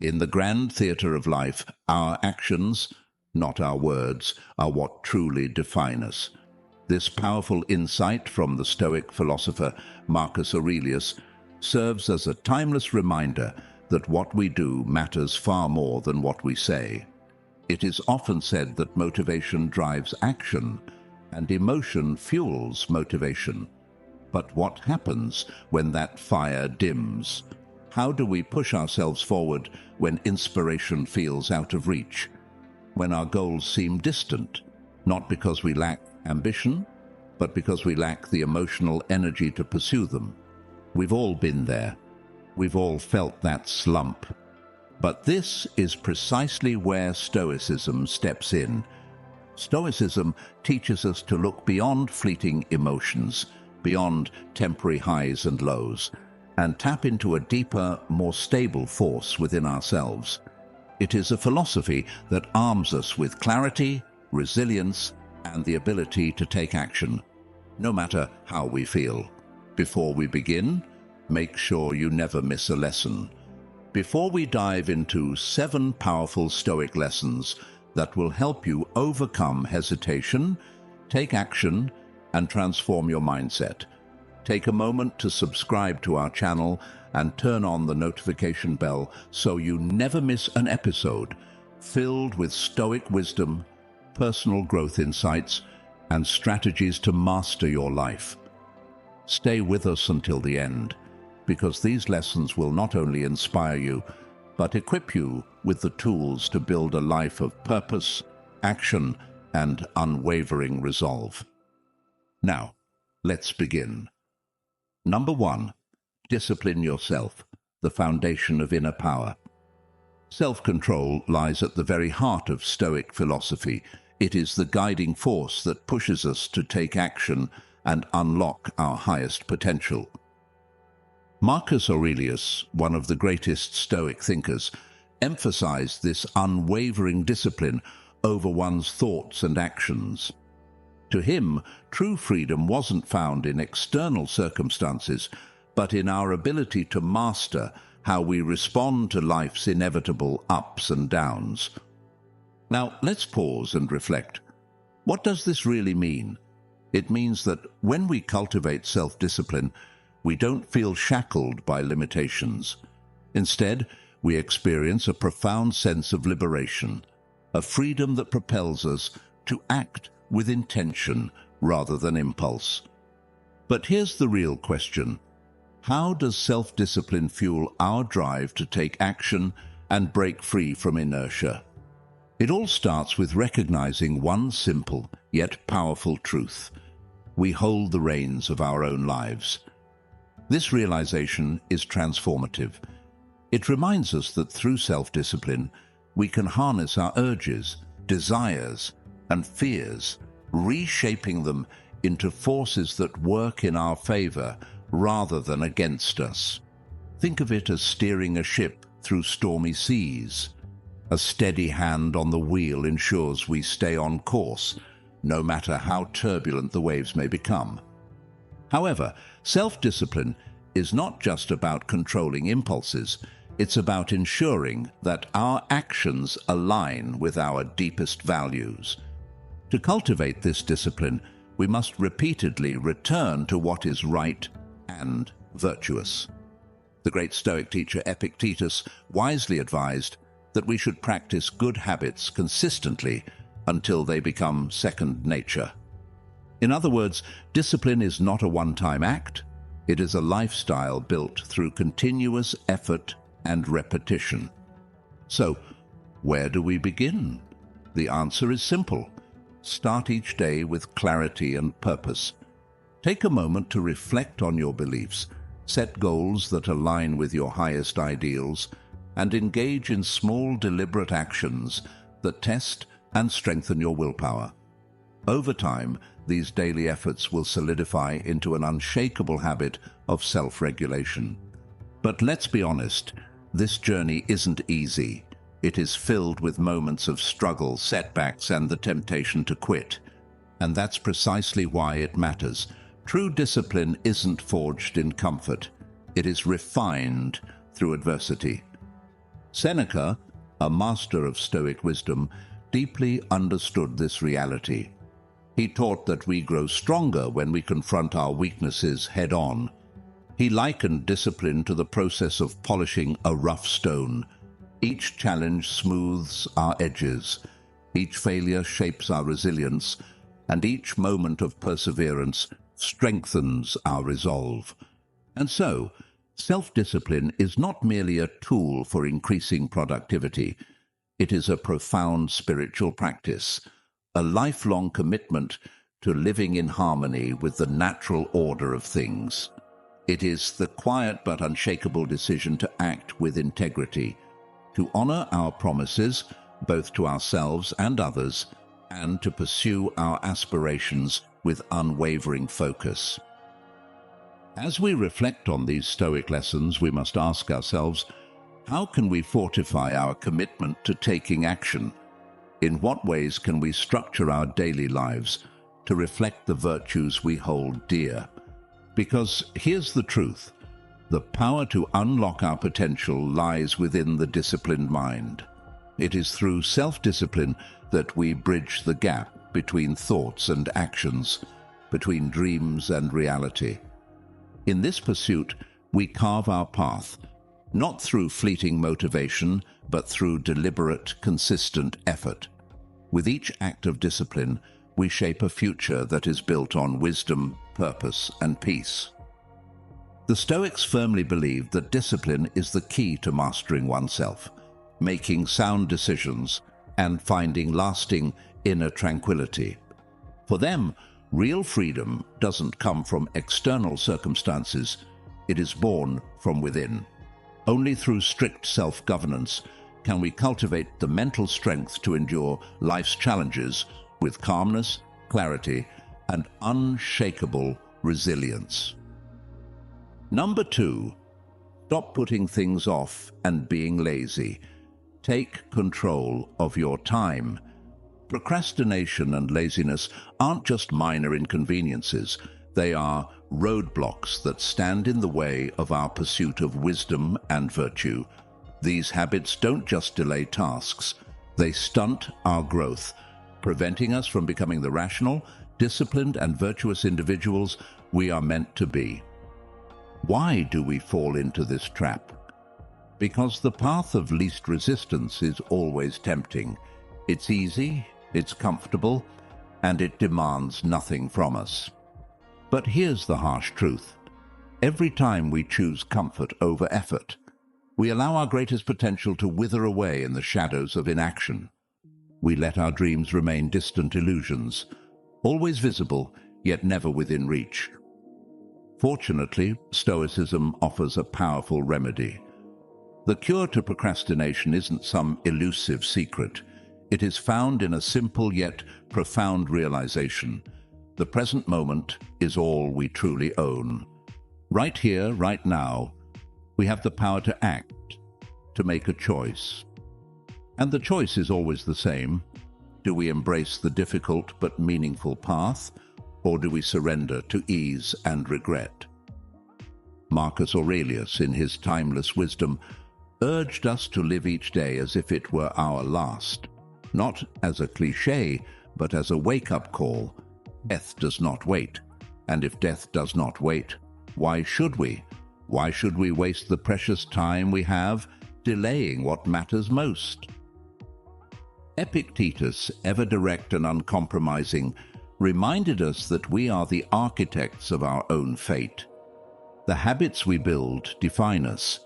In the grand theatre of life, our actions, not our words, are what truly define us. This powerful insight from the Stoic philosopher Marcus Aurelius serves as a timeless reminder that what we do matters far more than what we say. It is often said that motivation drives action, and emotion fuels motivation. But what happens when that fire dims? How do we push ourselves forward when inspiration feels out of reach? When our goals seem distant, not because we lack ambition, but because we lack the emotional energy to pursue them. We've all been there. We've all felt that slump. But this is precisely where Stoicism steps in. Stoicism teaches us to look beyond fleeting emotions, beyond temporary highs and lows, and tap into a deeper, more stable force within ourselves. It is a philosophy that arms us with clarity, resilience, and the ability to take action, no matter how we feel. Before we begin, make sure you never miss a lesson. Before we dive into 7 powerful Stoic lessons that will help you overcome hesitation, take action, and transform your mindset, take a moment to subscribe to our channel and turn on the notification bell so you never miss an episode filled with Stoic wisdom, personal growth insights, and strategies to master your life. Stay with us until the end, because these lessons will not only inspire you, but equip you with the tools to build a life of purpose, action, and unwavering resolve. Now, let's begin. Number 1. Discipline yourself, the foundation of inner power. Self-control lies at the very heart of Stoic philosophy. It is the guiding force that pushes us to take action and unlock our highest potential. Marcus Aurelius, one of the greatest Stoic thinkers, emphasized this unwavering discipline over one's thoughts and actions. To him, true freedom wasn't found in external circumstances, but in our ability to master how we respond to life's inevitable ups and downs. Now, let's pause and reflect. What does this really mean? It means that when we cultivate self-discipline, we don't feel shackled by limitations. Instead, we experience a profound sense of liberation, a freedom that propels us to act with intention rather than impulse. But here's the real question. How does self-discipline fuel our drive to take action and break free from inertia? It all starts with recognizing one simple yet powerful truth. We hold the reins of our own lives. This realization is transformative. It reminds us that through self-discipline, we can harness our urges, desires, and fears, reshaping them into forces that work in our favor rather than against us. Think of it as steering a ship through stormy seas. A steady hand on the wheel ensures we stay on course, no matter how turbulent the waves may become. However, self-discipline is not just about controlling impulses. It's about ensuring that our actions align with our deepest values. To cultivate this discipline, we must repeatedly return to what is right and virtuous. The great Stoic teacher Epictetus wisely advised that we should practice good habits consistently until they become second nature. In other words, discipline is not a one-time act. It is a lifestyle built through continuous effort and repetition. So, where do we begin? The answer is simple. Start each day with clarity and purpose. Take a moment to reflect on your beliefs, set goals that align with your highest ideals, and engage in small, deliberate actions that test and strengthen your willpower. Over time, these daily efforts will solidify into an unshakable habit of self-regulation. But let's be honest, this journey isn't easy. It is filled with moments of struggle, setbacks, and the temptation to quit. And that's precisely why it matters. True discipline isn't forged in comfort. It is refined through adversity. Seneca, a master of Stoic wisdom, deeply understood this reality. He taught that we grow stronger when we confront our weaknesses head-on. He likened discipline to the process of polishing a rough stone. Each challenge smooths our edges, each failure shapes our resilience, and each moment of perseverance strengthens our resolve. And so, self-discipline is not merely a tool for increasing productivity. It is a profound spiritual practice, a lifelong commitment to living in harmony with the natural order of things. It is the quiet but unshakable decision to act with integrity, to honor our promises, both to ourselves and others, and to pursue our aspirations with unwavering focus. As we reflect on these Stoic lessons, we must ask ourselves, how can we fortify our commitment to taking action? In what ways can we structure our daily lives to reflect the virtues we hold dear? Because here's the truth: the power to unlock our potential lies within the disciplined mind. It is through self-discipline that we bridge the gap between thoughts and actions, between dreams and reality. In this pursuit, we carve our path, not through fleeting motivation, but through deliberate, consistent effort. With each act of discipline, we shape a future that is built on wisdom, purpose, and peace. The Stoics firmly believed that discipline is the key to mastering oneself, making sound decisions, and finding lasting inner tranquility. For them, real freedom doesn't come from external circumstances, it is born from within. Only through strict self-governance can we cultivate the mental strength to endure life's challenges with calmness, clarity, and unshakable resilience. Number 2, stop putting things off and being lazy. Take control of your time. Procrastination and laziness aren't just minor inconveniences. They are roadblocks that stand in the way of our pursuit of wisdom and virtue. These habits don't just delay tasks, they stunt our growth, preventing us from becoming the rational, disciplined, and virtuous individuals we are meant to be. Why do we fall into this trap? Because the path of least resistance is always tempting. It's easy, it's comfortable, and it demands nothing from us. But here's the harsh truth. Every time we choose comfort over effort, we allow our greatest potential to wither away in the shadows of inaction. We let our dreams remain distant illusions, always visible, yet never within reach. Fortunately, Stoicism offers a powerful remedy. The cure to procrastination isn't some elusive secret. It is found in a simple yet profound realization. The present moment is all we truly own. Right here, right now, we have the power to act, to make a choice. And the choice is always the same. Do we embrace the difficult but meaningful path, or do we surrender to ease and regret? Marcus Aurelius, in his timeless wisdom, urged us to live each day as if it were our last, not as a cliché, but as a wake-up call. Death does not wait, and if death does not wait, why should we? Why should we waste the precious time we have delaying what matters most? Epictetus, ever direct and uncompromising, reminded us that we are the architects of our own fate. The habits we build define us.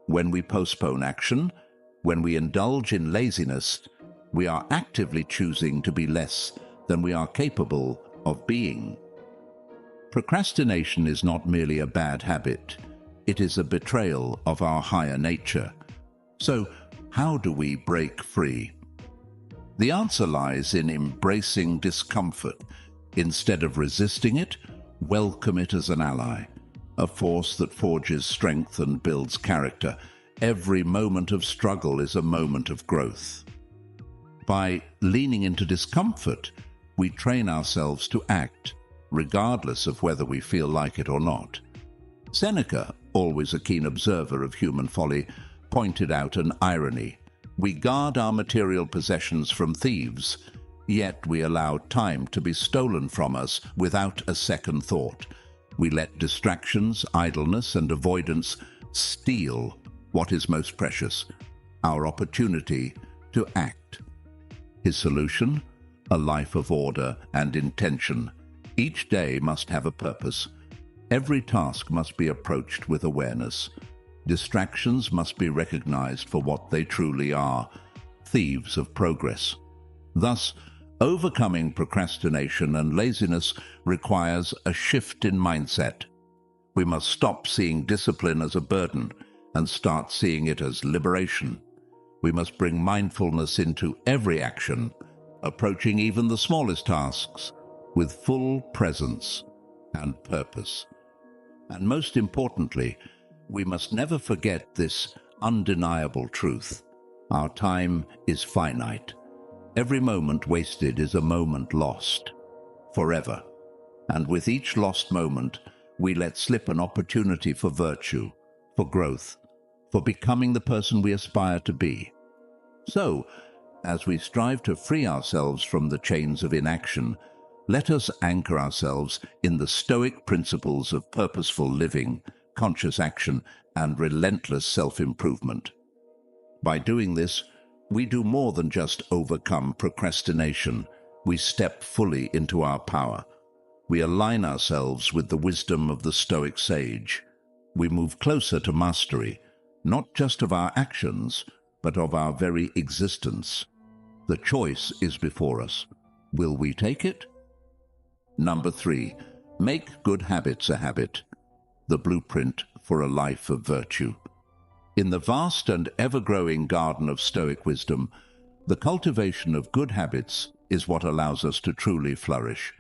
When we postpone action, when we indulge in laziness, we are actively choosing to be less than we are capable of being. Procrastination is not merely a bad habit. It is a betrayal of our higher nature. So, how do we break free? The answer lies in embracing discomfort. Instead of resisting it, welcome it as an ally, a force that forges strength and builds character. Every moment of struggle is a moment of growth. By leaning into discomfort, we train ourselves to act, regardless of whether we feel like it or not. Seneca, always a keen observer of human folly, pointed out an irony. We guard our material possessions from thieves, yet we allow time to be stolen from us without a second thought. We let distractions, idleness, and avoidance steal what is most precious, our opportunity to act. His solution? A life of order and intention. Each day must have a purpose. Every task must be approached with awareness. Distractions must be recognized for what they truly are, thieves of progress. Thus, overcoming procrastination and laziness requires a shift in mindset. We must stop seeing discipline as a burden and start seeing it as liberation. We must bring mindfulness into every action, approaching even the smallest tasks with full presence and purpose. And most importantly, we must never forget this undeniable truth. Our time is finite. Every moment wasted is a moment lost, forever. And with each lost moment, we let slip an opportunity for virtue, for growth, for becoming the person we aspire to be. So, as we strive to free ourselves from the chains of inaction, let us anchor ourselves in the Stoic principles of purposeful living, conscious action, and relentless self-improvement. By doing this, we do more than just overcome procrastination. We step fully into our power. We align ourselves with the wisdom of the Stoic sage. We move closer to mastery, not just of our actions, but of our very existence. The choice is before us. Will we take it? Number 3, make good habits a habit. The blueprint for a life of virtue. In the vast and ever-growing garden of Stoic wisdom, the cultivation of good habits is what allows us to truly flourish.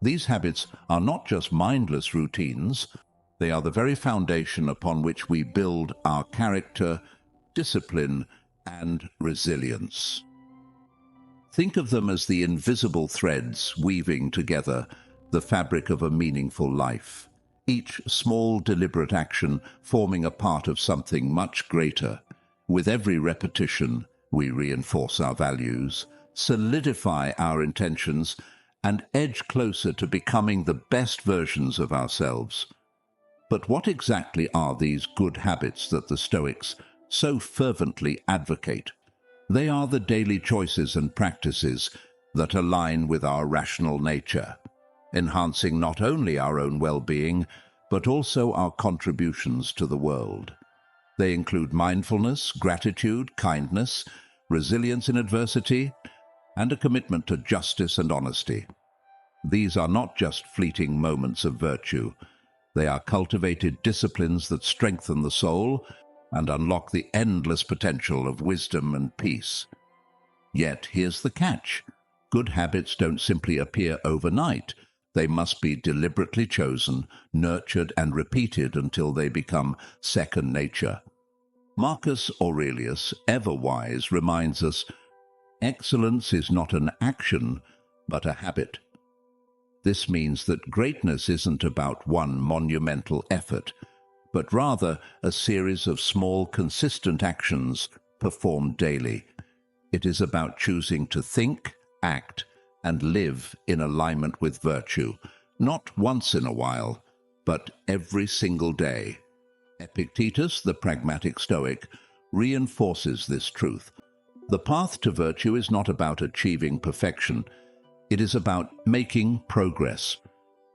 These habits are not just mindless routines, they are the very foundation upon which we build our character, discipline, and resilience. Think of them as the invisible threads weaving together the fabric of a meaningful life, each small deliberate action forming a part of something much greater. With every repetition, we reinforce our values, solidify our intentions, and edge closer to becoming the best versions of ourselves. But what exactly are these good habits that the Stoics so fervently advocate? They are the daily choices and practices that align with our rational nature, enhancing not only our own well-being, but also our contributions to the world. They include mindfulness, gratitude, kindness, resilience in adversity, and a commitment to justice and honesty. These are not just fleeting moments of virtue. They are cultivated disciplines that strengthen the soul and unlock the endless potential of wisdom and peace. Yet here's the catch. Good habits don't simply appear overnight. They must be deliberately chosen, nurtured, and repeated until they become second nature. Marcus Aurelius, ever wise, reminds us, excellence is not an action, but a habit. This means that greatness isn't about one monumental effort, but rather a series of small, consistent actions performed daily. It is about choosing to think, act, and live in alignment with virtue, not once in a while, but every single day. Epictetus, the pragmatic Stoic, reinforces this truth. The path to virtue is not about achieving perfection. It is about making progress.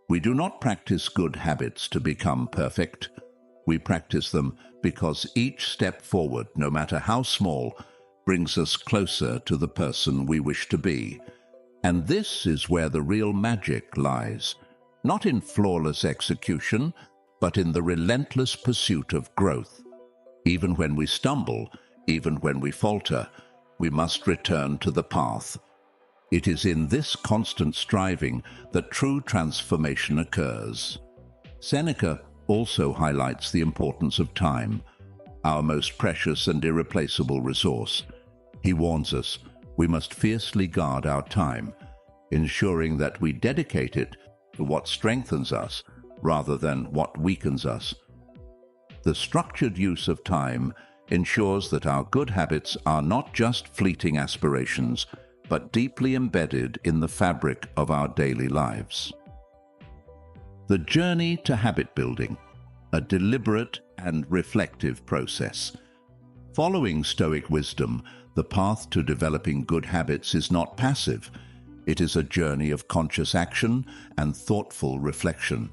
We do not practice good habits to become perfect. We practice them because each step forward, no matter how small, brings us closer to the person we wish to be. And this is where the real magic lies, not in flawless execution, but in the relentless pursuit of growth. Even when we stumble, even when we falter, we must return to the path. It is in this constant striving that true transformation occurs. Seneca also highlights the importance of time, our most precious and irreplaceable resource. He warns us we must fiercely guard our time, ensuring that we dedicate it to what strengthens us rather than what weakens us. The structured use of time ensures that our good habits are not just fleeting aspirations, but deeply embedded in the fabric of our daily lives. The journey to habit building, a deliberate and reflective process. Following Stoic wisdom, the path to developing good habits is not passive. It is a journey of conscious action and thoughtful reflection.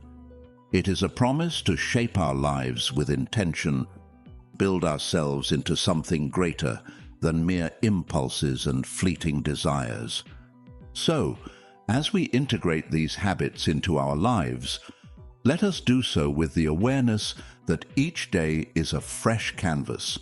It is a promise to shape our lives with intention, build ourselves into something greater than mere impulses and fleeting desires. So, as we integrate these habits into our lives, let us do so with the awareness that each day is a fresh canvas,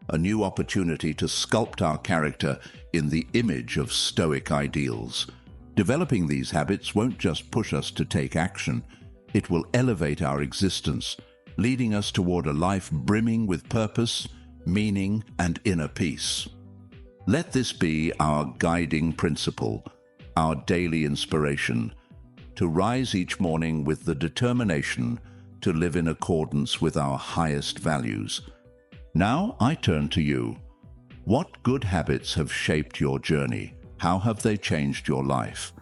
a new opportunity to sculpt our character in the image of Stoic ideals. Developing these habits won't just push us to take action, it will elevate our existence, leading us toward a life brimming with purpose, meaning, and inner peace. Let this be our guiding principle, our daily inspiration, to rise each morning with the determination to live in accordance with our highest values. Now I turn to you. What good habits have shaped your journey? How have they changed your life?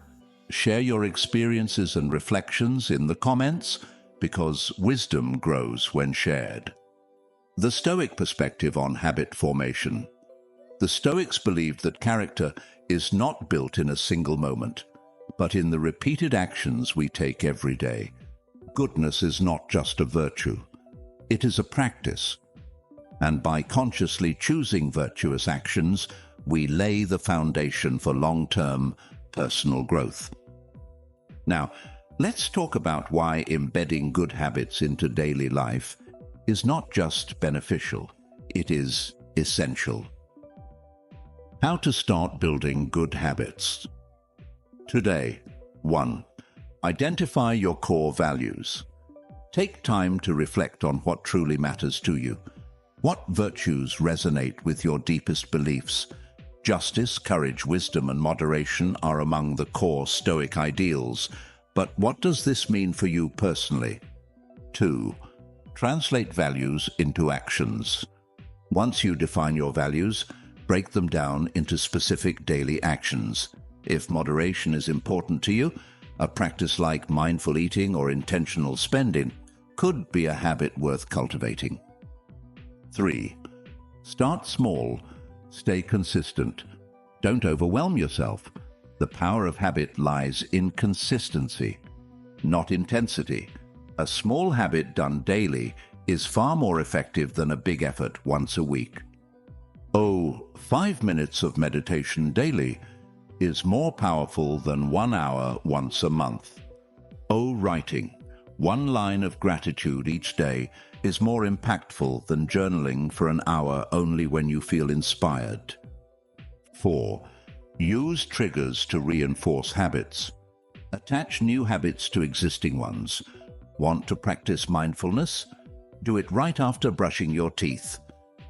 Share your experiences and reflections in the comments, because wisdom grows when shared. The Stoic perspective on habit formation. The Stoics believed that character is not built in a single moment, but in the repeated actions we take every day. Goodness is not just a virtue, it is a practice. And by consciously choosing virtuous actions, we lay the foundation for long-term personal growth. Now, let's talk about why embedding good habits into daily life is not just beneficial, it is essential. How to start building good habits. Today, 1. Identify your core values. Take time to reflect on what truly matters to you. What virtues resonate with your deepest beliefs? Justice, courage, wisdom, and moderation are among the core Stoic ideals, but what does this mean for you personally? 2. Translate values into actions. Once you define your values, break them down into specific daily actions. If moderation is important to you, a practice like mindful eating or intentional spending could be a habit worth cultivating. 3. Start small. Stay consistent. Don't overwhelm yourself. The power of habit lies in consistency, not intensity. A small habit done daily is far more effective than a big effort once a week. 5 minutes of meditation daily is more powerful than 1 hour once a month. Writing. 1 line of gratitude each day is more impactful than journaling for an hour only when you feel inspired. 4. Use triggers to reinforce habits. Attach new habits to existing ones. Want to practice mindfulness? Do it right after brushing your teeth.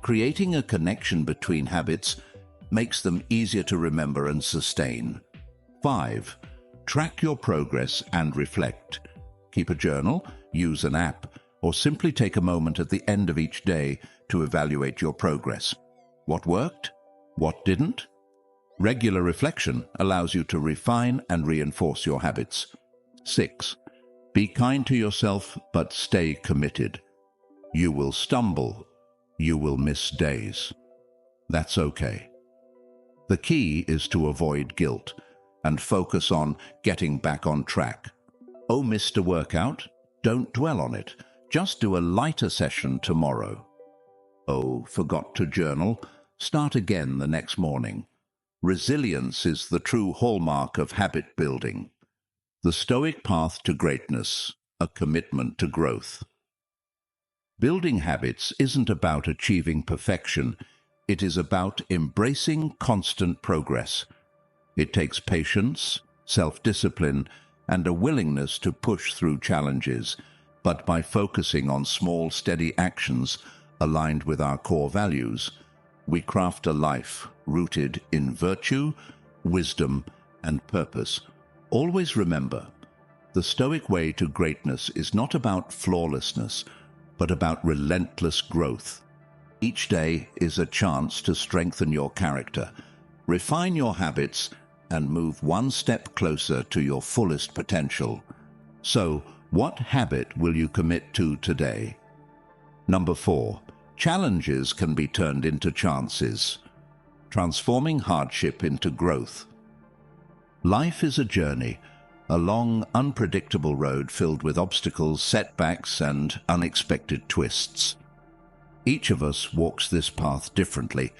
Creating a connection between habits makes them easier to remember and sustain. 5. Track your progress and reflect. Keep a journal, use an app, or simply take a moment at the end of each day to evaluate your progress. What worked? What didn't? Regular reflection allows you to refine and reinforce your habits. 6. Be kind to yourself, but stay committed. You will stumble. You will miss days. That's okay. The key is to avoid guilt and focus on getting back on track. Missed a workout? Don't dwell on it. Just do a lighter session tomorrow. Forgot to journal? Start again the next morning. Resilience is the true hallmark of habit building. The Stoic path to greatness, a commitment to growth. Building habits isn't about achieving perfection. It is about embracing constant progress. It takes patience, self-discipline, and a willingness to push through challenges, but by focusing on small, steady actions aligned with our core values, we craft a life rooted in virtue, wisdom, and purpose. Always remember, the Stoic way to greatness is not about flawlessness, but about relentless growth. Each day is a chance to strengthen your character, refine your habits, and move one step closer to your fullest potential. So, what habit will you commit to today? Number 4. Challenges can be turned into chances. Transforming hardship into growth. Life is a journey, a long, unpredictable road filled with obstacles, setbacks, and unexpected twists. Each of us walks this path differently.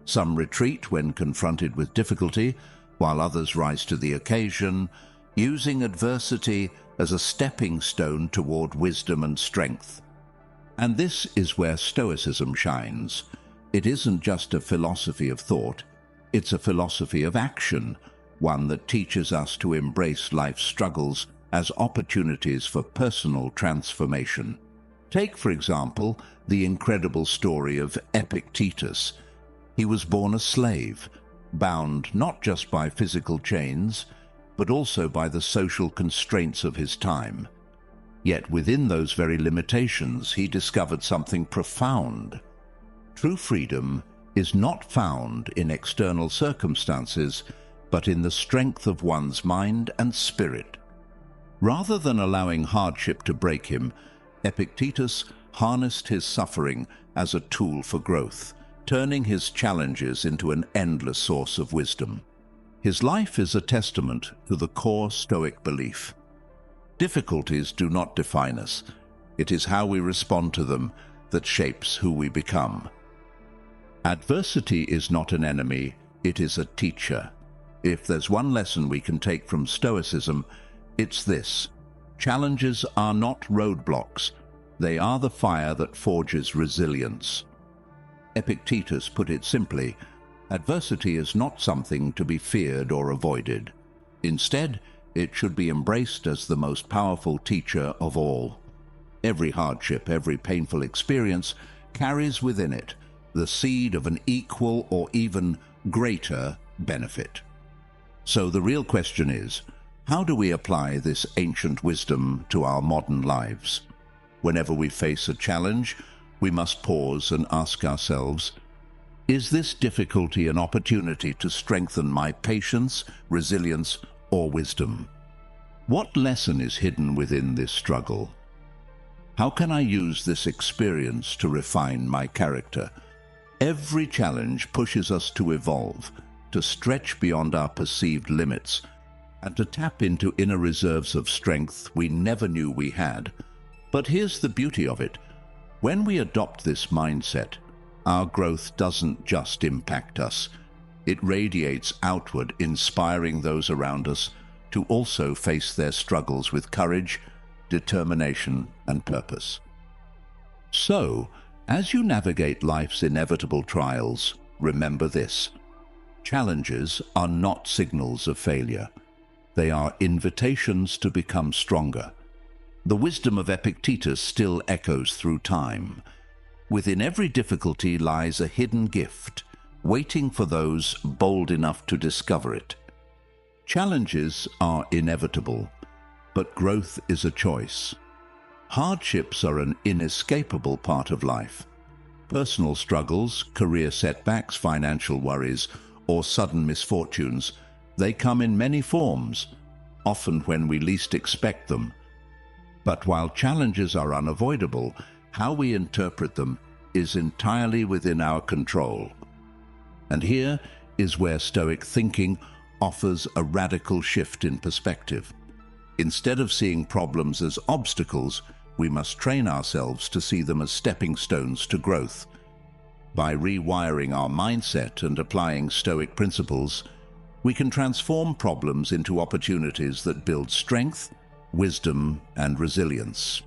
Some retreat when confronted with difficulty, while others rise to the occasion, using adversity as a stepping stone toward wisdom and strength. And this is where Stoicism shines. It isn't just a philosophy of thought, it's a philosophy of action, one that teaches us to embrace life's struggles as opportunities for personal transformation. Take, for example, the incredible story of Epictetus. He was born a slave, bound not just by physical chains, but also by the social constraints of his time. Yet within those very limitations, he discovered something profound. True freedom is not found in external circumstances, but in the strength of one's mind and spirit. Rather than allowing hardship to break him, Epictetus harnessed his suffering as a tool for growth, turning his challenges into an endless source of wisdom. His life is a testament to the core Stoic belief. Difficulties do not define us. It is how we respond to them that shapes who we become. Adversity is not an enemy, it is a teacher. If there's one lesson we can take from Stoicism, it's this: challenges are not roadblocks, they are the fire that forges resilience. Epictetus put it simply: adversity is not something to be feared or avoided. Instead, it should be embraced as the most powerful teacher of all. Every hardship, every painful experience carries within it the seed of an equal or even greater benefit. So the real question is, how do we apply this ancient wisdom to our modern lives? Whenever we face a challenge, we must pause and ask ourselves, is this difficulty an opportunity to strengthen my patience, resilience, or wisdom? What lesson is hidden within this struggle? How can I use this experience to refine my character? Every challenge pushes us to evolve, to stretch beyond our perceived limits, and to tap into inner reserves of strength we never knew we had. But here's the beauty of it. When we adopt this mindset, our growth doesn't just impact us. It radiates outward, inspiring those around us to also face their struggles with courage, determination, and purpose. So, as you navigate life's inevitable trials, remember this: challenges are not signals of failure. They are invitations to become stronger. The wisdom of Epictetus still echoes through time. Within every difficulty lies a hidden gift, waiting for those bold enough to discover it. Challenges are inevitable, but growth is a choice. Hardships are an inescapable part of life. Personal struggles, career setbacks, financial worries, or sudden misfortunes, they come in many forms, often when we least expect them. But while challenges are unavoidable, how we interpret them is entirely within our control. And here is where Stoic thinking offers a radical shift in perspective. Instead of seeing problems as obstacles, we must train ourselves to see them as stepping stones to growth. By rewiring our mindset and applying Stoic principles, we can transform problems into opportunities that build strength, wisdom, and resilience.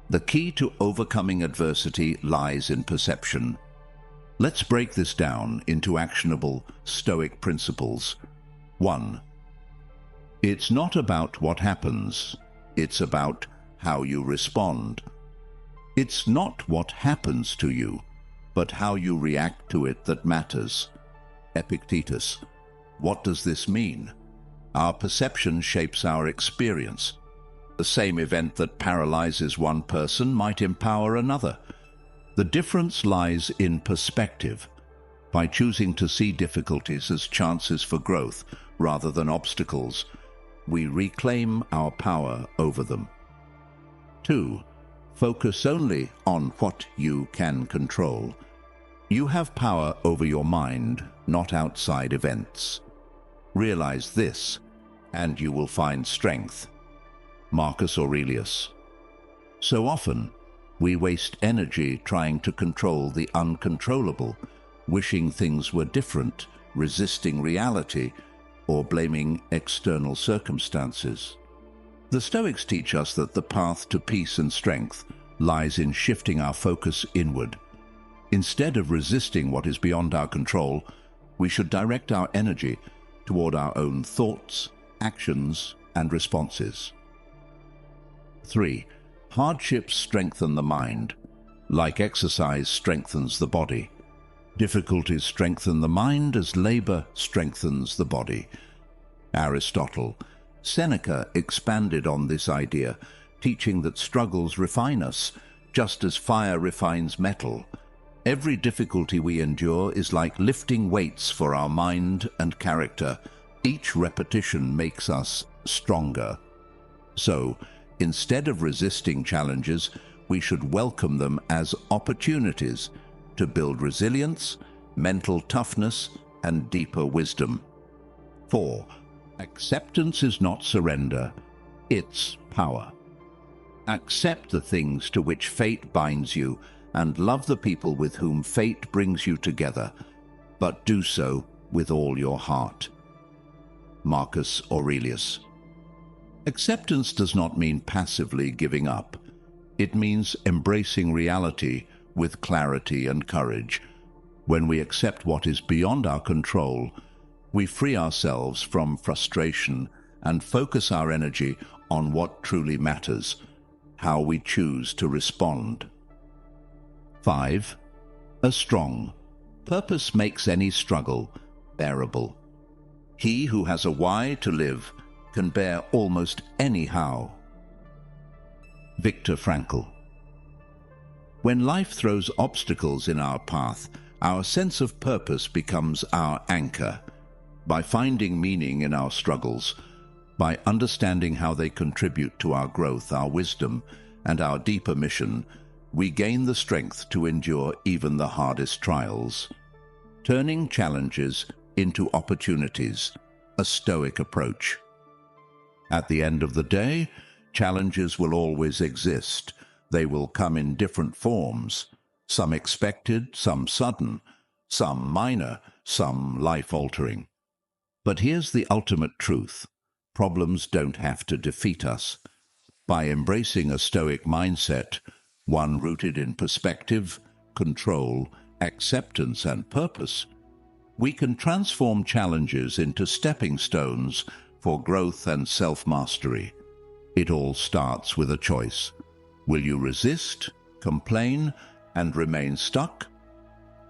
The key to overcoming adversity lies in perception. Let's break this down into actionable Stoic principles. 1. It's not about what happens, it's about how you respond. It's not what happens to you, but how you react to it that matters. Epictetus. What does this mean? Our perception shapes our experience. The same event that paralyzes one person might empower another. The difference lies in perspective. By choosing to see difficulties as chances for growth rather than obstacles, we reclaim our power over them. 2. Focus only on what you can control. You have power over your mind, not outside events. Realize this, and you will find strength. Marcus Aurelius. So often, we waste energy trying to control the uncontrollable, wishing things were different, resisting reality, or blaming external circumstances. The Stoics teach us that the path to peace and strength lies in shifting our focus inward. Instead of resisting what is beyond our control, we should direct our energy toward our own thoughts, actions, and responses. 3. Hardships strengthen the mind, like exercise strengthens the body. Difficulties strengthen the mind as labor strengthens the body. Aristotle. Seneca expanded on this idea, teaching that struggles refine us, just as fire refines metal. Every difficulty we endure is like lifting weights for our mind and character. Each repetition makes us stronger. So, instead of resisting challenges, we should welcome them as opportunities to build resilience, mental toughness, and deeper wisdom. 4. Acceptance is not surrender, it's power. Accept the things to which fate binds you and love the people with whom fate brings you together, but do so with all your heart. Marcus Aurelius. Acceptance does not mean passively giving up. It means embracing reality with clarity and courage. When we accept what is beyond our control, we free ourselves from frustration and focus our energy on what truly matters, how we choose to respond. 5. A strong purpose makes any struggle bearable. He who has a why to live can bear almost any how. Viktor Frankl. When life throws obstacles in our path, our sense of purpose becomes our anchor. By finding meaning in our struggles, by understanding how they contribute to our growth, our wisdom, and our deeper mission, we gain the strength to endure even the hardest trials. Turning challenges into opportunities, a Stoic approach. At the end of the day, challenges will always exist. They will come in different forms, some expected, some sudden, some minor, some life-altering. But here's the ultimate truth. Problems don't have to defeat us. By embracing a Stoic mindset, one rooted in perspective, control, acceptance, and purpose, we can transform challenges into stepping stones for growth and self-mastery. It all starts with a choice. Will you resist, complain, and remain stuck?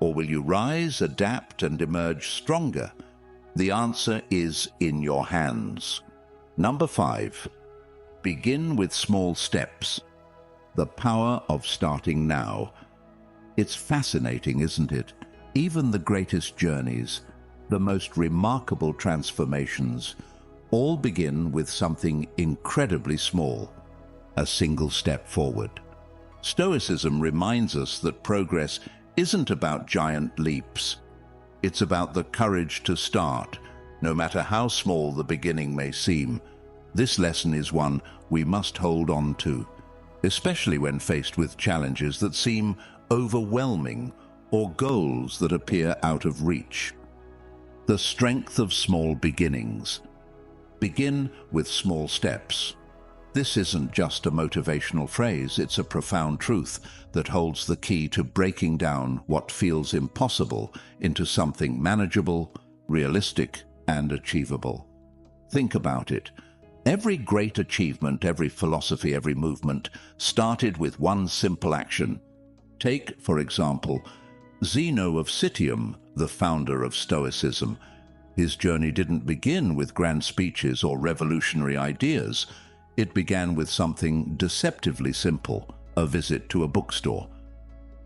Or will you rise, adapt, and emerge stronger? The answer is in your hands. Number 5. Begin with small steps. The power of starting now. It's fascinating, isn't it? Even the greatest journeys, the most remarkable transformations, all begin with something incredibly small, a single step forward. Stoicism reminds us that progress isn't about giant leaps. It's about the courage to start, no matter how small the beginning may seem. This lesson is one we must hold on to, especially when faced with challenges that seem overwhelming or goals that appear out of reach. The strength of small beginnings. Begin with small steps. This isn't just a motivational phrase, it's a profound truth that holds the key to breaking down what feels impossible into something manageable, realistic, and achievable. Think about it. Every great achievement, every philosophy, every movement started with one simple action. Take, for example, Zeno of Citium, the founder of Stoicism. His journey didn't begin with grand speeches or revolutionary ideas. It began with something deceptively simple, a visit to a bookstore.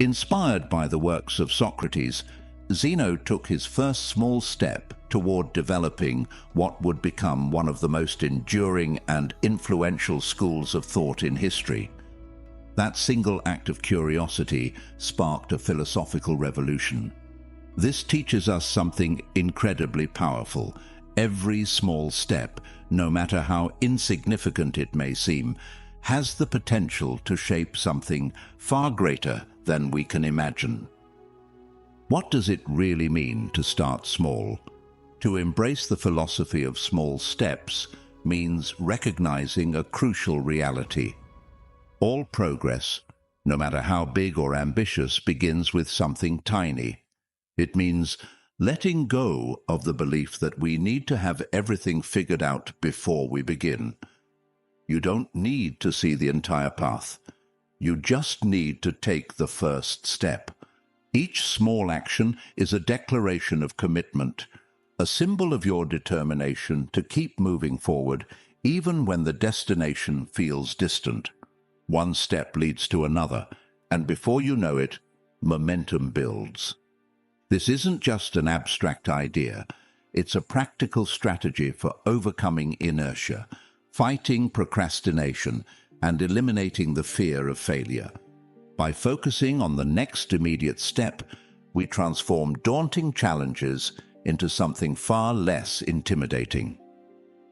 Inspired by the works of Socrates, Zeno took his first small step toward developing what would become one of the most enduring and influential schools of thought in history. That single act of curiosity sparked a philosophical revolution. This teaches us something incredibly powerful. Every small step, no matter how insignificant it may seem, has the potential to shape something far greater than we can imagine. What does it really mean to start small? To embrace the philosophy of small steps means recognizing a crucial reality. All progress, no matter how big or ambitious, begins with something tiny. It means letting go of the belief that we need to have everything figured out before we begin. You don't need to see the entire path. You just need to take the first step. Each small action is a declaration of commitment, a symbol of your determination to keep moving forward even when the destination feels distant. One step leads to another, and before you know it, momentum builds. This isn't just an abstract idea. It's a practical strategy for overcoming inertia, fighting procrastination, and eliminating the fear of failure. By focusing on the next immediate step, we transform daunting challenges into something far less intimidating.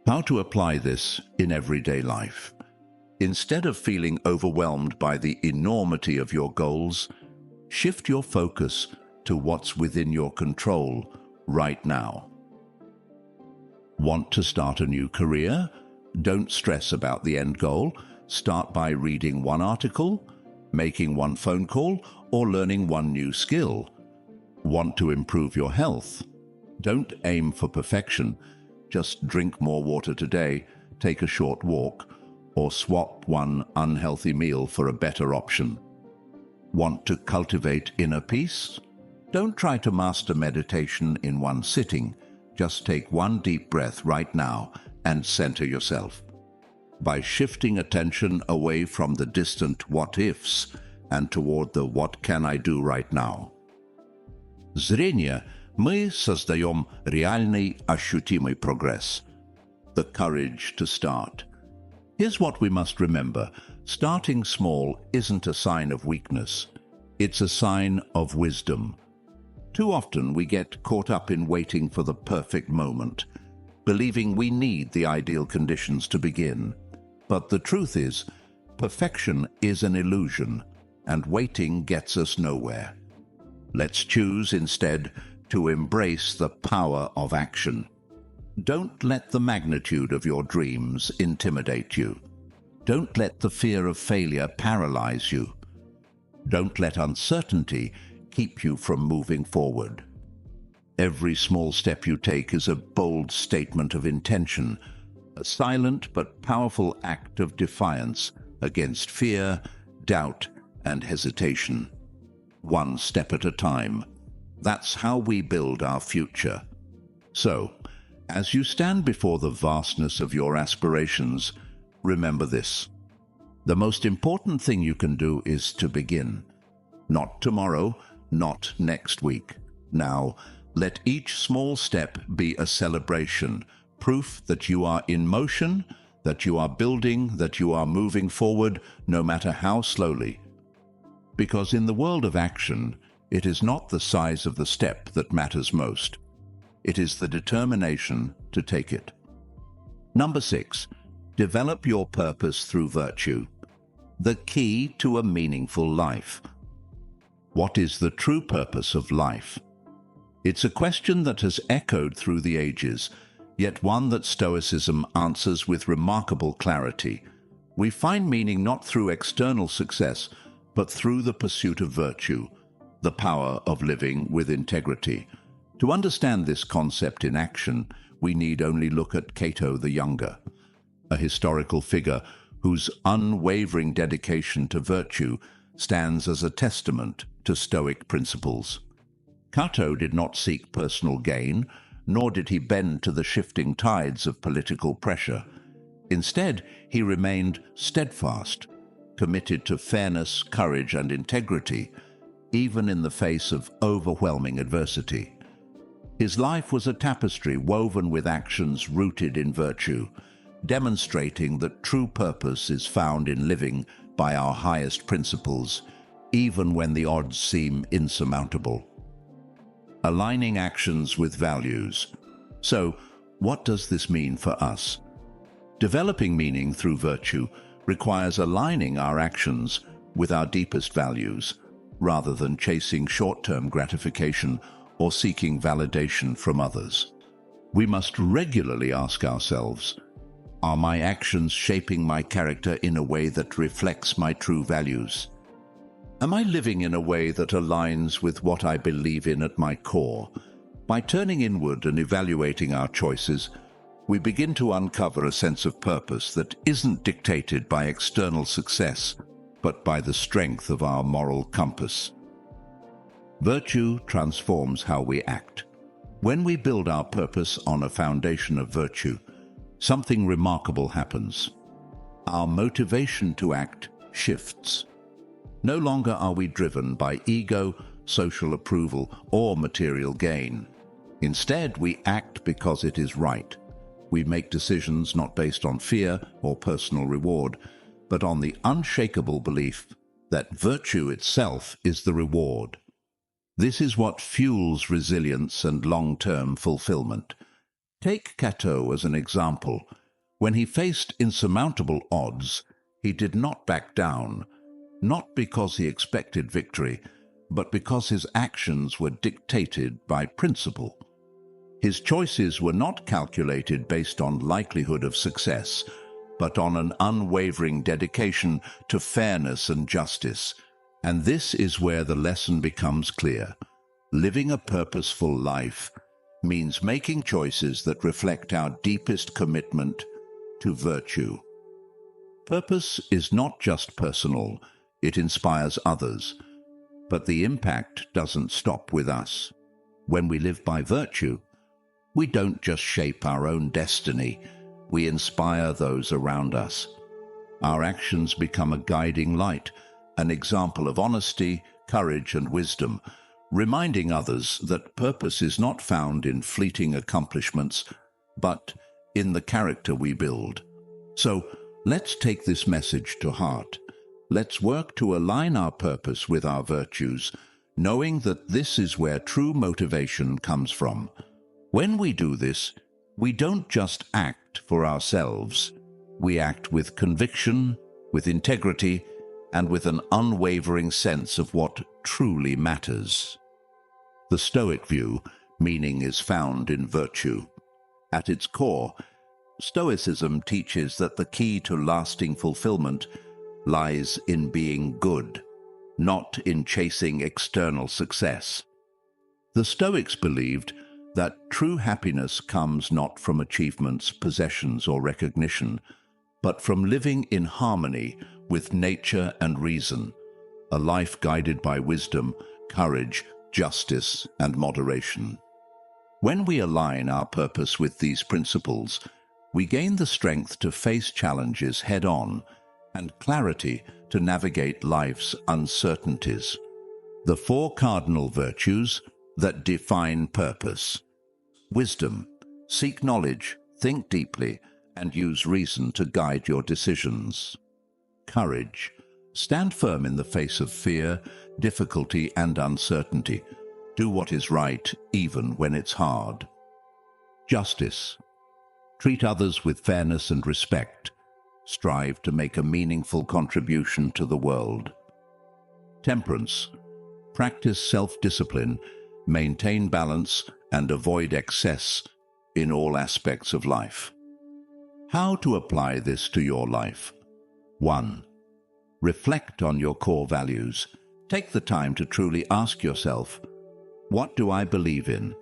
How to apply this in everyday life? Instead of feeling overwhelmed by the enormity of your goals, shift your focus to what's within your control right now. Want to start a new career? Don't stress about the end goal. Start by reading one article, making one phone call, or learning one new skill. Want to improve your health? Don't aim for perfection. Just drink more water today, take a short walk, or swap one unhealthy meal for a better option. Want to cultivate inner peace? Don't try to master meditation in one sitting. Just take one deep breath right now and center yourself. By shifting attention away from the distant what-ifs and toward the what can I do right now. Зрение мы создаем реальный ощутимый прогресс. The courage to start. Here's what we must remember. Starting small isn't a sign of weakness. It's a sign of wisdom. Too often we get caught up in waiting for the perfect moment, believing we need the ideal conditions to begin. But the truth is, perfection is an illusion, and waiting gets us nowhere. Let's choose instead to embrace the power of action. Don't let the magnitude of your dreams intimidate you. Don't let the fear of failure paralyze you. Don't let uncertainty keep you from moving forward. Every small step you take is a bold statement of intention, a silent but powerful act of defiance against fear, doubt, and hesitation. One step at a time. That's how we build our future. So, as you stand before the vastness of your aspirations, remember this. The most important thing you can do is to begin. Not tomorrow, not next week. Now, let each small step be a celebration, proof that you are in motion, that you are building, that you are moving forward, no matter how slowly. Because in the world of action, it is not the size of the step that matters most. It is the determination to take it. Number 6, develop your purpose through virtue. The key to a meaningful life. What is the true purpose of life? It's a question that has echoed through the ages, yet one that Stoicism answers with remarkable clarity. We find meaning not through external success, but through the pursuit of virtue, the power of living with integrity. To understand this concept in action, we need only look at Cato the Younger, a historical figure whose unwavering dedication to virtue stands as a testament to Stoic principles. Cato did not seek personal gain, nor did he bend to the shifting tides of political pressure. Instead, he remained steadfast, committed to fairness, courage, and integrity. even in the face of overwhelming adversity. His life was a tapestry woven with actions rooted in virtue, demonstrating that true purpose is found in living by our highest principles, even when the odds seem insurmountable. Aligning actions with values. So, what does this mean for us? Developing meaning through virtue requires aligning our actions with our deepest values, rather than chasing short-term gratification or seeking validation from others. We must regularly ask ourselves, are my actions shaping my character in a way that reflects my true values? Am I living in a way that aligns with what I believe in at my core? By turning inward and evaluating our choices, we begin to uncover a sense of purpose that isn't dictated by external success, but by the strength of our moral compass. Virtue transforms how we act. When we build our purpose on a foundation of virtue, something remarkable happens. Our motivation to act shifts. No longer are we driven by ego, social approval, or material gain. Instead, we act because it is right. We make decisions not based on fear or personal reward, but on the unshakable belief that virtue itself is the reward. This is what fuels resilience and long-term fulfillment. Take Cato as an example. When he faced insurmountable odds, he did not back down, not because he expected victory, but because his actions were dictated by principle. His choices were not calculated based on likelihood of success, but on an unwavering dedication to fairness and justice. And this is where the lesson becomes clear. Living a purposeful life means making choices that reflect our deepest commitment to virtue. Purpose is not just personal, it inspires others. But the impact doesn't stop with us. When we live by virtue, we don't just shape our own destiny, we inspire those around us. Our actions become a guiding light, an example of honesty, courage, and wisdom, reminding others that purpose is not found in fleeting accomplishments, but in the character we build. So, let's take this message to heart. Let's work to align our purpose with our virtues, knowing that this is where true motivation comes from. When we do this, we don't just act for ourselves. We act with conviction, with integrity, and with an unwavering sense of what truly matters. The Stoic view, meaning is found in virtue. At its core, Stoicism teaches that the key to lasting fulfillment lies in being good, not in chasing external success. The Stoics believed that true happiness comes not from achievements, possessions, or recognition, but from living in harmony with nature and reason, a life guided by wisdom, courage, justice, and moderation. When we align our purpose with these principles, we gain the strength to face challenges head-on and clarity to navigate life's uncertainties. The four cardinal virtues that define purpose. Wisdom. Seek knowledge, think deeply, and use reason to guide your decisions. Courage. Stand firm in the face of fear, difficulty, and uncertainty. Do what is right, even when it's hard. Justice. Treat others with fairness and respect. Strive to make a meaningful contribution to the world. Temperance. Practice self-discipline, maintain balance, and avoid excess in all aspects of life. How to apply this to your life? 1. Reflect on your core values. Take the time to truly ask yourself, what do I believe in?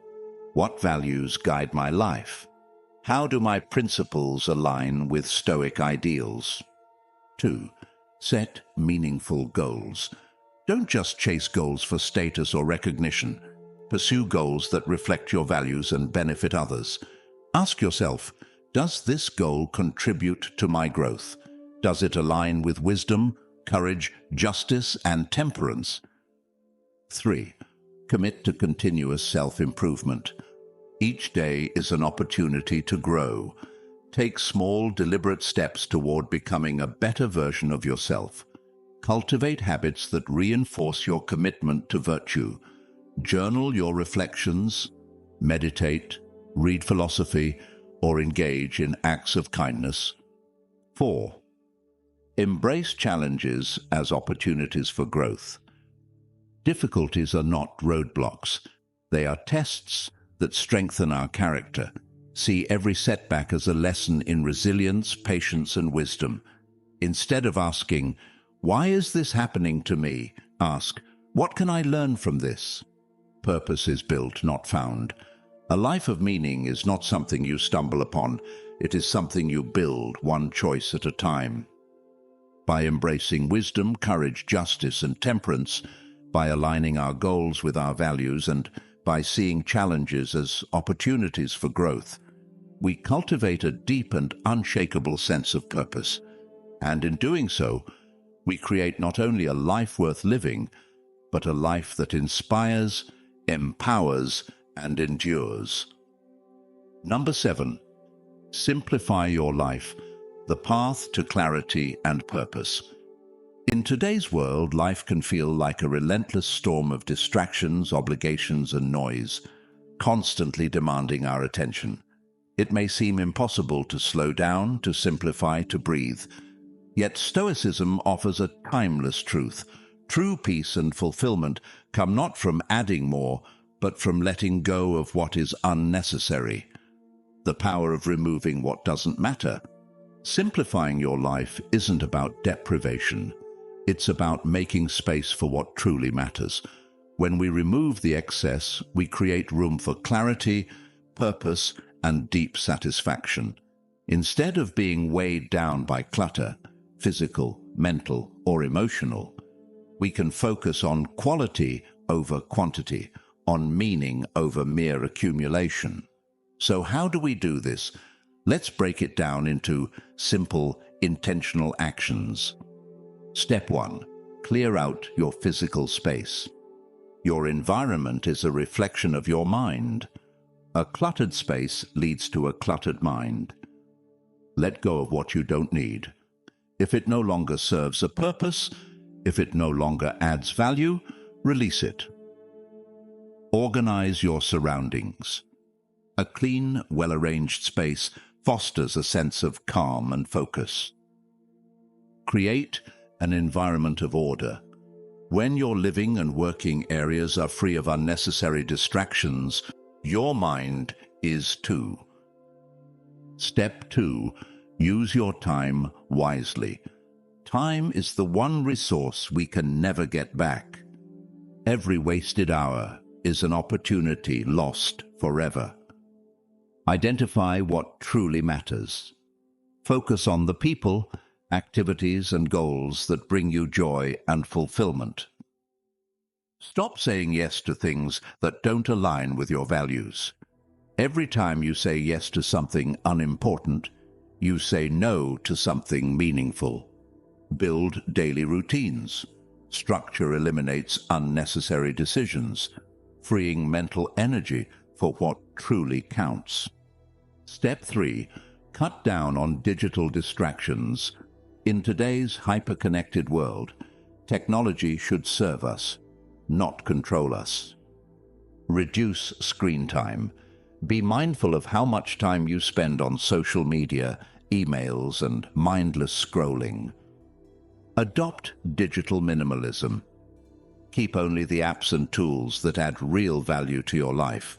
What values guide my life? How do my principles align with Stoic ideals? 2. Set meaningful goals. Don't just chase goals for status or recognition. Pursue goals that reflect your values and benefit others. Ask yourself, does this goal contribute to my growth? Does it align with wisdom, courage, justice, and temperance? 3. Commit to continuous self-improvement. Each day is an opportunity to grow. Take small, deliberate steps toward becoming a better version of yourself. Cultivate habits that reinforce your commitment to virtue. Journal your reflections, meditate, read philosophy, or engage in acts of kindness. 4. Embrace challenges as opportunities for growth. Difficulties are not roadblocks. They are tests that strengthen our character. See every setback as a lesson in resilience, patience, and wisdom. Instead of asking, "Why is this happening to me?" ask, "What can I learn from this?" Purpose is built, not found. A life of meaning is not something you stumble upon. It is something you build, one choice at a time. By embracing wisdom, courage, justice, and temperance, by aligning our goals with our values, and by seeing challenges as opportunities for growth, we cultivate a deep and unshakable sense of purpose. And in doing so, we create not only a life worth living, but a life that inspires, empowers, and endures. Number 7. Simplify your life, the path to clarity and purpose. In today's world, life can feel like a relentless storm of distractions, obligations, and noise, constantly demanding our attention. It may seem impossible to slow down, to simplify, to breathe. Yet Stoicism offers a timeless truth. True peace and fulfillment come not from adding more, but from letting go of what is unnecessary. The power of removing what doesn't matter. Simplifying your life isn't about deprivation. It's about making space for what truly matters. When we remove the excess, we create room for clarity, purpose, and deep satisfaction. Instead of being weighed down by clutter, physical, mental, or emotional, we can focus on quality over quantity, on meaning over mere accumulation. So how do we do this? Let's break it down into simple, intentional actions. Step 1. Clear out your physical space. Your environment is a reflection of your mind. A cluttered space leads to a cluttered mind. Let go of what you don't need. If it no longer serves a purpose, if it no longer adds value, release it. Organize your surroundings. A clean, well-arranged space fosters a sense of calm and focus. Create an environment of order. When your living and working areas are free of unnecessary distractions, your mind is too. Step 2. Use your time wisely. Time is the one resource we can never get back. Every wasted hour is an opportunity lost forever. Identify what truly matters. Focus on the people, activities, and goals that bring you joy and fulfillment. Stop saying yes to things that don't align with your values. Every time you say yes to something unimportant, you say no to something meaningful. Build daily routines. Structure eliminates unnecessary decisions, freeing mental energy for what truly counts. Step 3. Cut down on digital distractions. In today's hyper-connected world, technology should serve us, not control us. Reduce screen time. Be mindful of how much time you spend on social media, emails, and mindless scrolling. Adopt digital minimalism. Keep only the apps and tools that add real value to your life.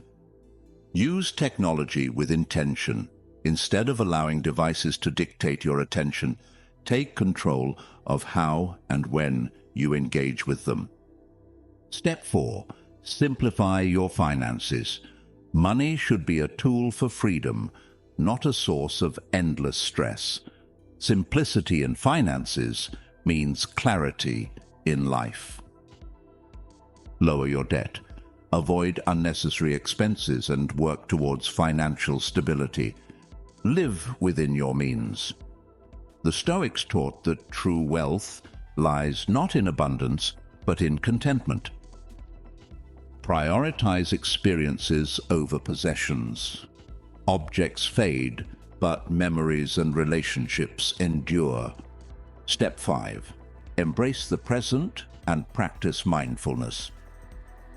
Use technology with intention. Instead of allowing devices to dictate your attention, take control of how and when you engage with them. Step 4. Simplify your finances. Money should be a tool for freedom, not a source of endless stress. Simplicity in finances means clarity in life. Lower your debt. Avoid unnecessary expenses and work towards financial stability. Live within your means. The Stoics taught that true wealth lies not in abundance, but in contentment. Prioritize experiences over possessions. Objects fade, but memories and relationships endure. Step 5. Embrace the present and practice mindfulness.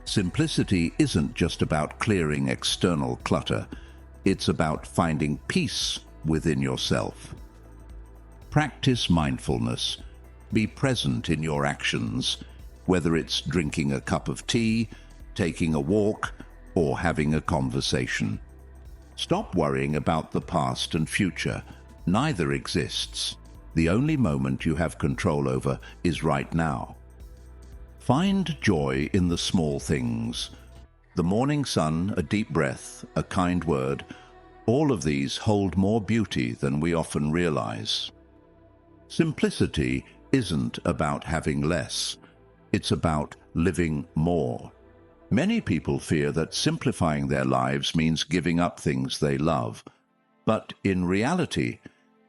Simplicity isn't just about clearing external clutter. It's about finding peace within yourself. Practice mindfulness. Be present in your actions, whether it's drinking a cup of tea, taking a walk, or having a conversation. Stop worrying about the past and future. Neither exists. The only moment you have control over is right now. Find joy in the small things. The morning sun, a deep breath, a kind word, all of these hold more beauty than we often realize. Simplicity isn't about having less. It's about living more. Many people fear that simplifying their lives means giving up things they love. But in reality,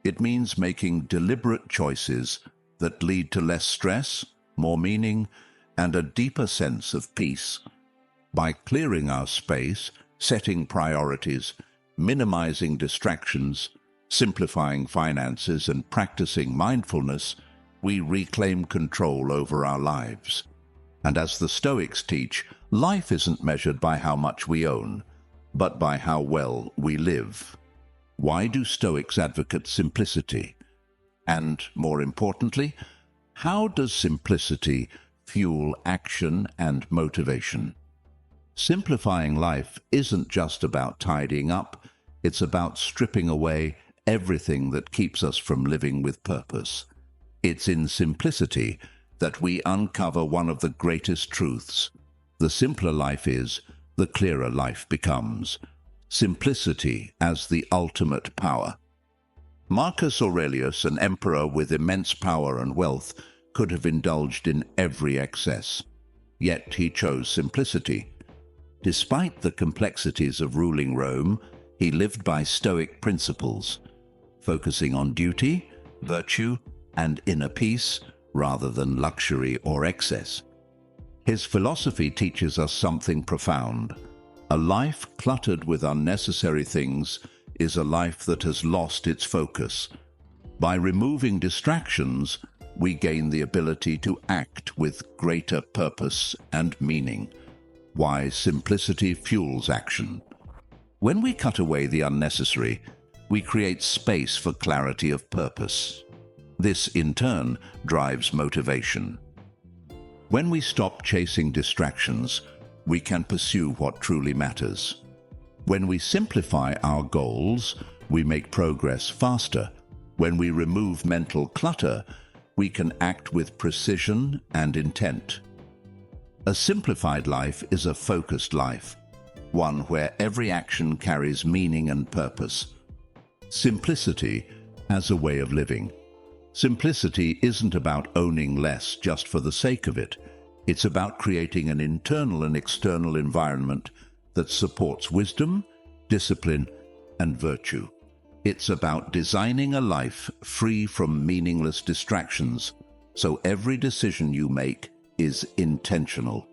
it means making deliberate choices that lead to less stress, more meaning, and a deeper sense of peace. By clearing our space, setting priorities, minimizing distractions, simplifying finances, and practicing mindfulness, we reclaim control over our lives. And as the Stoics teach, life isn't measured by how much we own, but by how well we live. Why do Stoics advocate simplicity? And, more importantly, how does simplicity fuel action and motivation? Simplifying life isn't just about tidying up, it's about stripping away everything that keeps us from living with purpose. It's in simplicity that we uncover one of the greatest truths. The simpler life is, the clearer life becomes. Simplicity as the ultimate power. Marcus Aurelius, an emperor with immense power and wealth, could have indulged in every excess. Yet he chose simplicity. Despite the complexities of ruling Rome, he lived by Stoic principles, focusing on duty, virtue, and inner peace rather than luxury or excess. His philosophy teaches us something profound. A life cluttered with unnecessary things is a life that has lost its focus. By removing distractions, we gain the ability to act with greater purpose and meaning. Why simplicity fuels action. When we cut away the unnecessary, we create space for clarity of purpose. This, in turn, drives motivation. When we stop chasing distractions, we can pursue what truly matters. When we simplify our goals, we make progress faster. When we remove mental clutter, we can act with precision and intent. A simplified life is a focused life, one where every action carries meaning and purpose. Simplicity as a way of living. Simplicity isn't about owning less just for the sake of it. It's about creating an internal and external environment that supports wisdom, discipline, and virtue. It's about designing a life free from meaningless distractions, so every decision you make is intentional.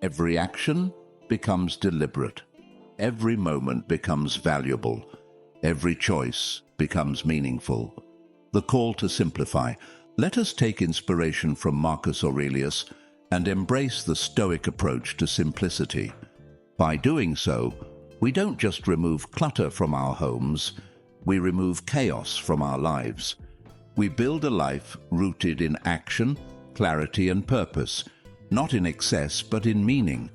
Every action becomes deliberate. Every moment becomes valuable. Every choice becomes meaningful. The call to simplify. Let us take inspiration from Marcus Aurelius and embrace the Stoic approach to simplicity. By doing so, we don't just remove clutter from our homes, we remove chaos from our lives. We build a life rooted in action, clarity, and purpose, not in excess but in meaning.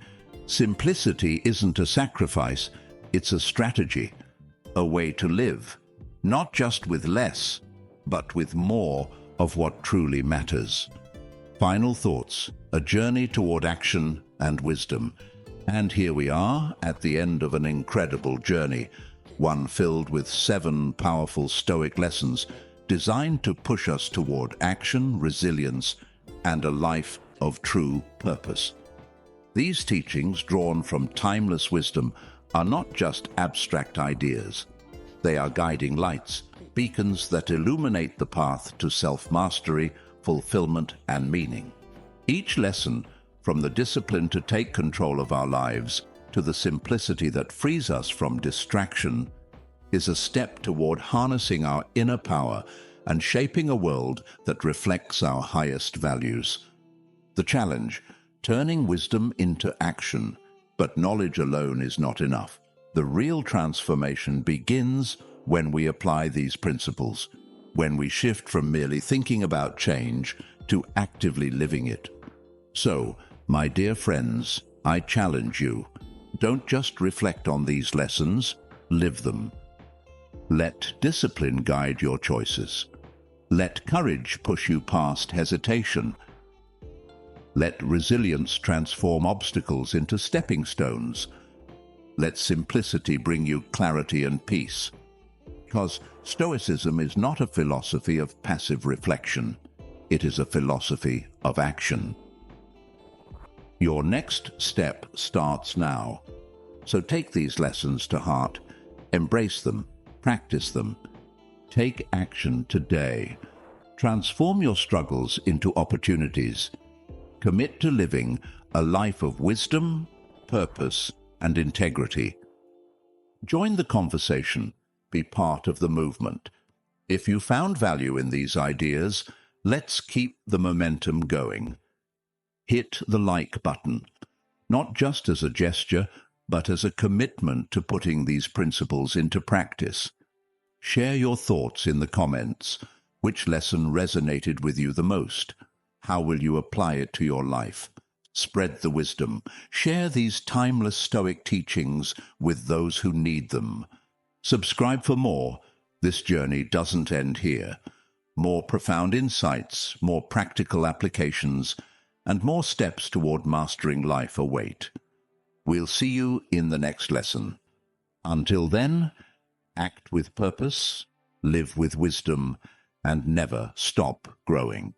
Simplicity isn't a sacrifice, it's a strategy, a way to live, not just with less, but with more of what truly matters. Final thoughts, a journey toward action and wisdom. And here we are at the end of an incredible journey, one filled with 7 powerful Stoic lessons designed to push us toward action, resilience, and a life of true purpose. These teachings, drawn from timeless wisdom, are not just abstract ideas. They are guiding lights, beacons that illuminate the path to self-mastery, fulfillment, and meaning. Each lesson From the discipline to take control of our lives to the simplicity that frees us from distraction, is a step toward harnessing our inner power and shaping a world that reflects our highest values. The challenge: turning wisdom into action. But knowledge alone is not enough. The real transformation begins when we apply these principles, when we shift from merely thinking about change to actively living it. So, my dear friends, I challenge you, don't just reflect on these lessons, live them. Let discipline guide your choices. Let courage push you past hesitation. Let resilience transform obstacles into stepping stones. Let simplicity bring you clarity and peace. Because Stoicism is not a philosophy of passive reflection. It is a philosophy of action. Your next step starts now. So take these lessons to heart, embrace them, practice them. Take action today. Transform your struggles into opportunities. Commit to living a life of wisdom, purpose, and integrity. Join the conversation. Be part of the movement. If you found value in these ideas, let's keep the momentum going. Hit the like button, not just as a gesture, but as a commitment to putting these principles into practice. Share your thoughts in the comments. Which lesson resonated with you the most? How will you apply it to your life? Spread the wisdom. Share these timeless Stoic teachings with those who need them. Subscribe for more. This journey doesn't end here. More profound insights, more practical applications, and more steps toward mastering life await. We'll see you in the next lesson. Until then, act with purpose, live with wisdom, and never stop growing.